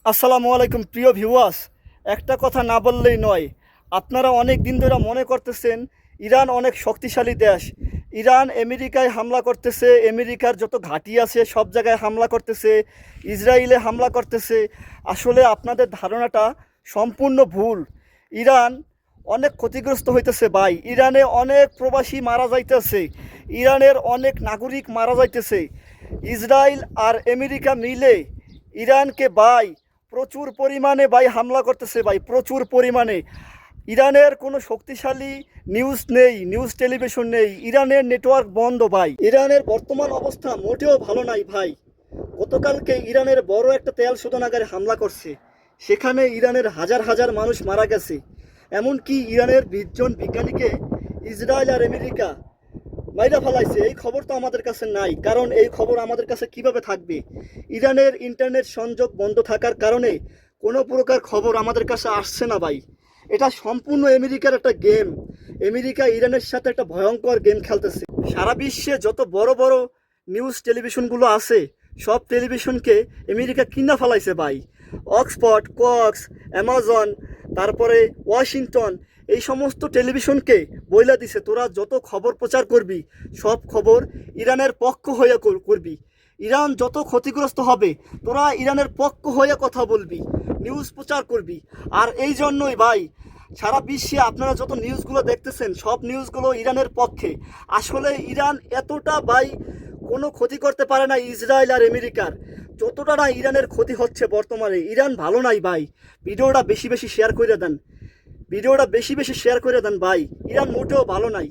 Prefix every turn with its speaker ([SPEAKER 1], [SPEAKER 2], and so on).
[SPEAKER 1] আসসালামু আলাইকুম প্রিয় ভিউয়ার্স। একটা কথা না বললেই নয়, আপনারা অনেক দিন ধরে মনে করতেছেন ইরান অনেক শক্তিশালী দেশ। ইরান আমেরিকায় হামলা করতেছে, আমেরিকার যত ঘাঁটি আছে সব জায়গায় হামলা করতেছে, ইসরায়েলে হামলা করতেছে। আসলে আপনাদের ধারণাটা সম্পূর্ণ ভুল। ইরান অনেক ক্ষতিগ্রস্ত হইতেছে ভাই। ইরানে অনেক প্রবাসী মারা যাইতেছে, ইরানের অনেক নাগরিক মারা যাইতেছে। ইসরায়েল আর আমেরিকা মিলে ইরানকে ভাই প্রচুর পরিমাণে ভাই হামলা করতেছে ভাই, প্রচুর পরিমাণে। ইরানের কোনো শক্তিশালী নিউজ নেই, নিউজ টেলিভিশন নেই, ইরানের নেটওয়ার্ক বন্ধ ভাই। ইরানের বর্তমান অবস্থা মোটেও ভালো নাই ভাই। গতকালকে ইরানের বড় একটা তেল শোধনাগারে হামলা করছে, সেখানে ইরানের হাজার হাজার মানুষ মারা গেছে। এমনকি ইরানের 20 জন বিজ্ঞানীকে ইসরায়েল আর আমেরিকা মাইরা ফেলাইছে। এই খবর তো আমাদের কাছে নাই, কারণ এই খবর আমাদের কাছে কিভাবে থাকবে? ইরানের ইন্টারনেট সংযোগ বন্ধ থাকার কারণে কোনো প্রকার খবর আমাদের কাছে আসছে না ভাই। এটা সম্পূর্ণ আমেরিকার একটা গেম। আমেরিকা ইরানের সাথে একটা ভয়ঙ্কর গেম খেলতেছে। সারা বিশ্বে যত বড় বড় নিউজ টেলিভিশনগুলো আছে, সব টেলিভিশনকে আমেরিকা কিনা ফেলাইছে ভাই। অক্সফোর্ড, কক্স, অ্যামাজন, তারপরে ওয়াশিংটন, এই সমস্ত টেলিভিশনকে বইলা দিছে তোরা যত খবর প্রচার করবি সব খবর ইরানের পক্ষ হয়ে করবি। ইরান যত ক্ষতিগ্রস্ত হবে তোরা ইরানের পক্ষ হয়ে কথা বলবি, নিউজ প্রচার করবি। আর এই জন্যই ভাই সারা বিশ্বে আপনারা যত নিউজগুলো দেখতেছেন সব নিউজগুলো ইরানের পক্ষে। আসলে ইরান এতটা ভাই কোনো ক্ষতি করতে পারে না ইসরায়েল আর আমেরিকার, যতটা না ইরানের ক্ষতি হচ্ছে বর্তমানে। ইরান ভালো নাই ভাই। ভিডিওটা বেশি বেশি শেয়ার করে দেন, ভিডিওটা বেশি বেশি শেয়ার করে দেন ভাই। ইরান মোটেও ভালো নাই।